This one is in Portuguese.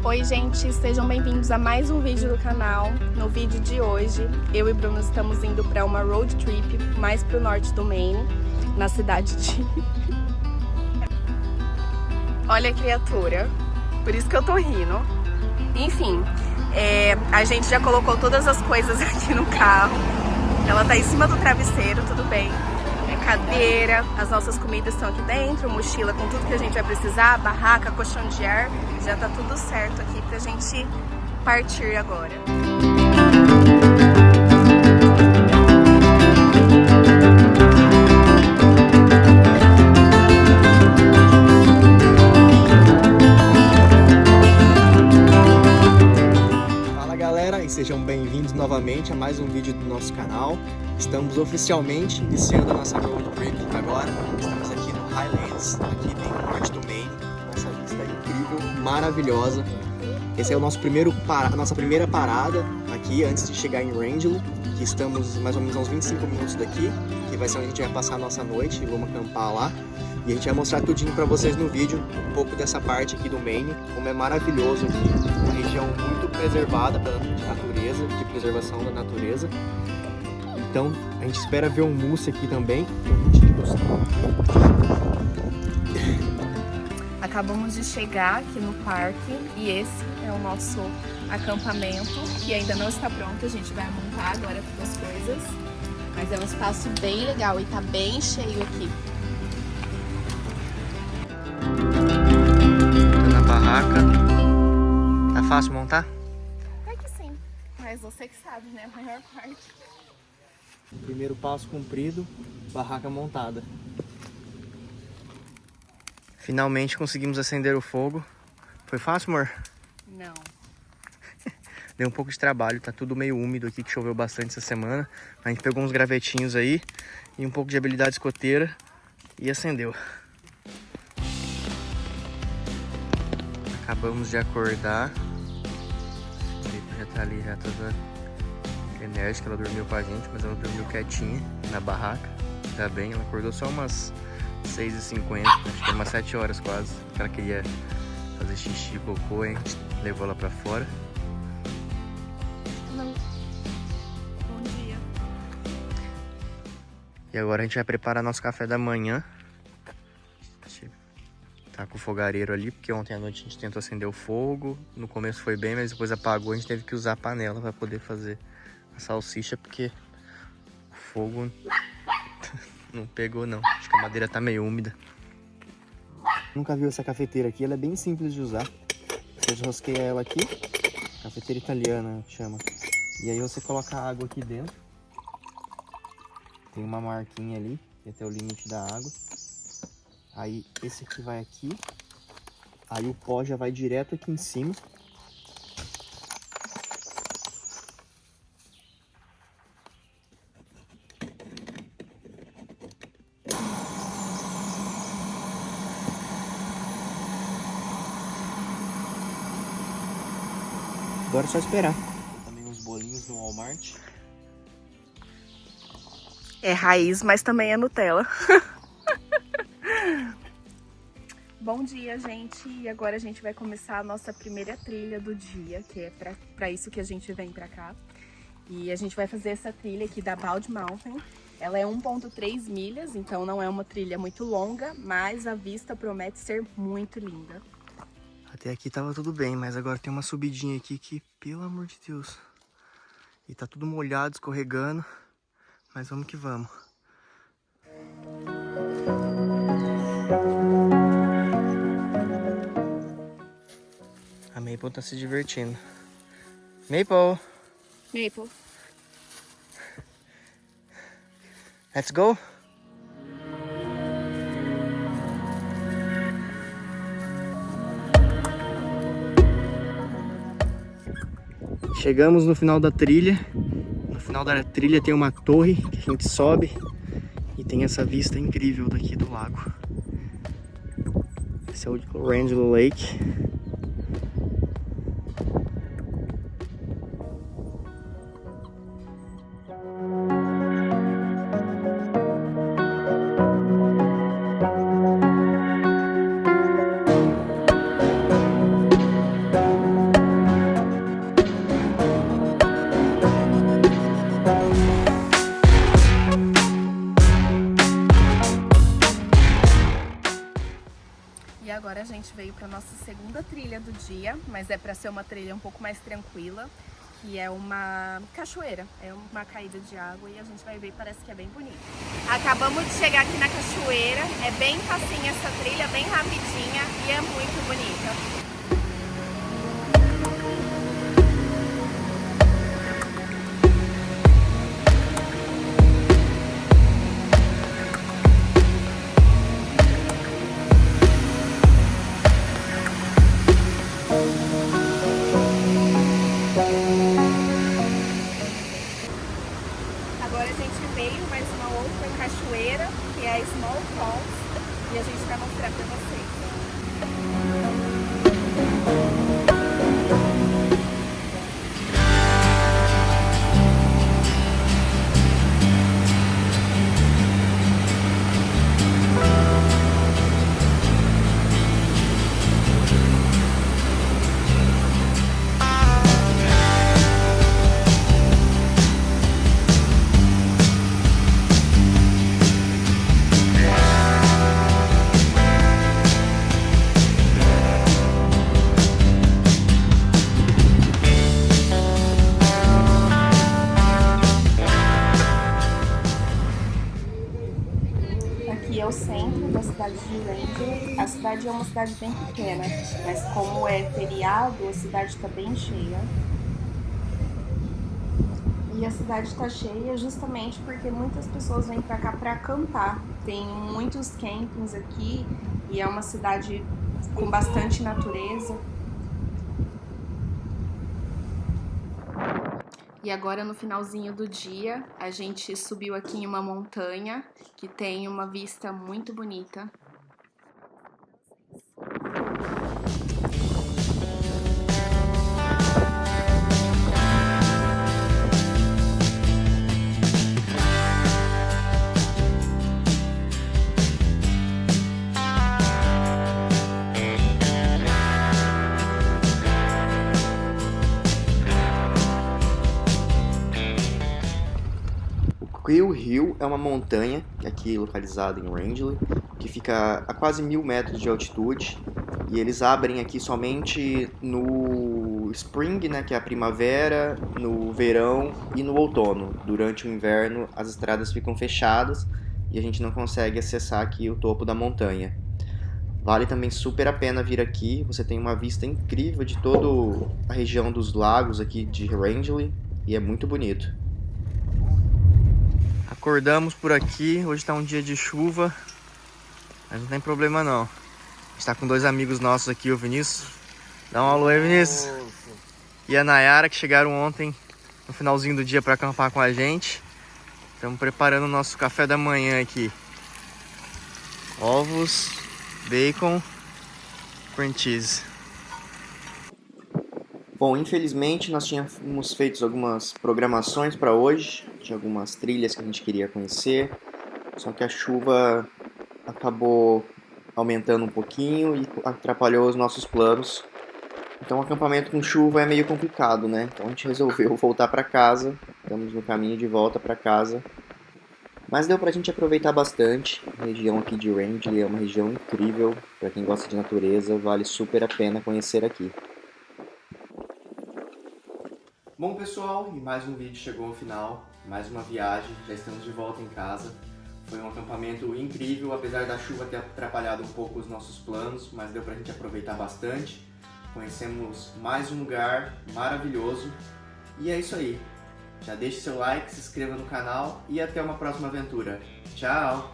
Oi gente, sejam bem-vindos a mais um vídeo do canal. No vídeo de hoje, eu e Bruno estamos indo para uma road trip mais para o norte do Maine, na cidade de... Olha a criatura, por isso que eu tô rindo. Enfim, a gente já colocou todas as coisas aqui no carro. Ela tá em cima do travesseiro, tudo bem. Cadeira, as nossas comidas estão aqui dentro, mochila com tudo que a gente vai precisar, barraca, colchão de ar, já tá tudo certo aqui pra gente partir agora. Fala galera, e sejam bem-vindos novamente a mais um vídeo do nosso canal. Estamos oficialmente iniciando a nossa road trip agora. Estamos aqui no Highlands, aqui bem no norte do Maine. Nossa vista é incrível, maravilhosa. Esse é o nossa primeira parada aqui antes de chegar em Rangelo, que estamos mais ou menos a uns 25 minutos daqui, que vai ser onde a gente vai passar a nossa noite e vamos acampar lá. E a gente vai mostrar tudinho pra vocês no vídeo, um pouco dessa parte aqui do Maine, como é maravilhoso aqui. Uma região muito preservada pela natureza, de preservação da natureza. Então, a gente espera ver um mousse aqui também. Acabamos de chegar aqui no parque e esse é o nosso acampamento, que ainda não está pronto, a gente vai montar agora todas as coisas. Mas é um espaço bem legal e tá bem cheio aqui. Tô na barraca. Tá fácil montar? É que sim, mas você que sabe, né? A maior parte. Primeiro passo cumprido, barraca montada. Finalmente conseguimos acender o fogo. Foi fácil, amor? Não. Deu um pouco de trabalho, tá tudo meio úmido aqui, que choveu bastante essa semana. A gente pegou uns gravetinhos aí e um pouco de habilidade escoteira e acendeu. Acabamos de acordar. A Felipe já tá ali, já toda enérgica, ela dormiu com a gente, mas ela dormiu quietinha na barraca. Ainda bem, ela acordou só umas 6h50, acho que é umas 7 horas quase, que ela queria fazer xixi, cocô, hein? A gente levou ela pra fora. Não. Bom dia. E agora a gente vai preparar nosso café da manhã. Tá com o fogareiro ali, porque ontem à noite a gente tentou acender o fogo. No começo foi bem, mas depois apagou, a gente teve que usar a panela para poder fazer a salsicha, porque o fogo não pegou não. Acho que a madeira tá meio úmida. Nunca viu essa cafeteira aqui, ela é bem simples de usar. Você rosqueia ela aqui, cafeteira italiana chama. E aí você coloca a água aqui dentro. Tem uma marquinha ali, que é até o limite da água. Aí esse aqui vai aqui. Aí o pó já vai direto aqui em cima. Agora é só esperar. Tem também uns bolinhos no Walmart. É raiz, mas também é Nutella. Bom dia, gente. E agora a gente vai começar a nossa primeira trilha do dia, que é pra isso que a gente vem pra cá. E a gente vai fazer essa trilha aqui da Bald Mountain. Ela é 1,3 milhas, então não é uma trilha muito longa, mas a vista promete ser muito linda. Até aqui tava tudo bem, mas agora tem uma subidinha aqui que, pelo amor de Deus. E tá tudo molhado, escorregando. Mas vamos que vamos. A Maple tá se divertindo. Maple! Maple. Let's go! Chegamos no final da trilha. No final da trilha tem uma torre que a gente sobe e tem essa vista incrível daqui do lago. Esse é o Rangelo Lake. veio para nossa segunda trilha do dia, mas é para ser uma trilha um pouco mais tranquila, que é uma cachoeira, é uma caída de água e a gente vai ver, parece que é bem bonito. Acabamos de chegar aqui na cachoeira, é bem facinha essa trilha, bem rapidinha e é muito bonita. Agora a gente veio mais uma outra cachoeira, que é a Small Falls, e a gente vai mostrar pra vocês. Aqui é o centro da cidade de Wrangell. A cidade é uma cidade bem pequena, mas como é feriado, a cidade está bem cheia. E a cidade está cheia justamente porque muitas pessoas vêm para cá para acampar. Tem muitos campings aqui e é uma cidade com bastante natureza. E agora no finalzinho do dia, a gente subiu aqui em uma montanha que tem uma vista muito bonita. Quill Hill é uma montanha, aqui localizada em Wrangell, que fica a quase 1000 metros de altitude. E eles abrem aqui somente no spring, né, que é a primavera, no verão e no outono. Durante o inverno as estradas ficam fechadas e a gente não consegue acessar aqui o topo da montanha. Vale também super a pena vir aqui, você tem uma vista incrível de toda a região dos lagos aqui de Wrangell e é muito bonito. Acordamos por aqui, hoje está um dia de chuva, mas não tem problema não. A gente está com dois amigos nossos aqui, o Vinícius. Dá um alô aí, Vinícius. E a Nayara, que chegaram ontem no finalzinho do dia para acampar com a gente. Estamos preparando o nosso café da manhã aqui. Ovos, bacon, cream cheese. Bom, infelizmente nós tínhamos feito algumas programações para hoje, de algumas trilhas que a gente queria conhecer, só que a chuva acabou aumentando um pouquinho e atrapalhou os nossos planos. Então o acampamento com chuva é meio complicado, né? Então a gente resolveu voltar para casa, estamos no caminho de volta para casa. Mas deu pra gente aproveitar bastante. A região aqui de Wrangell é uma região incrível, para quem gosta de natureza, vale super a pena conhecer aqui. Bom pessoal, e mais um vídeo chegou ao final, mais uma viagem, já estamos de volta em casa. Foi um acampamento incrível, apesar da chuva ter atrapalhado um pouco os nossos planos, mas deu pra gente aproveitar bastante. Conhecemos mais um lugar maravilhoso e é isso aí. Já deixe seu like, se inscreva no canal e até uma próxima aventura. Tchau!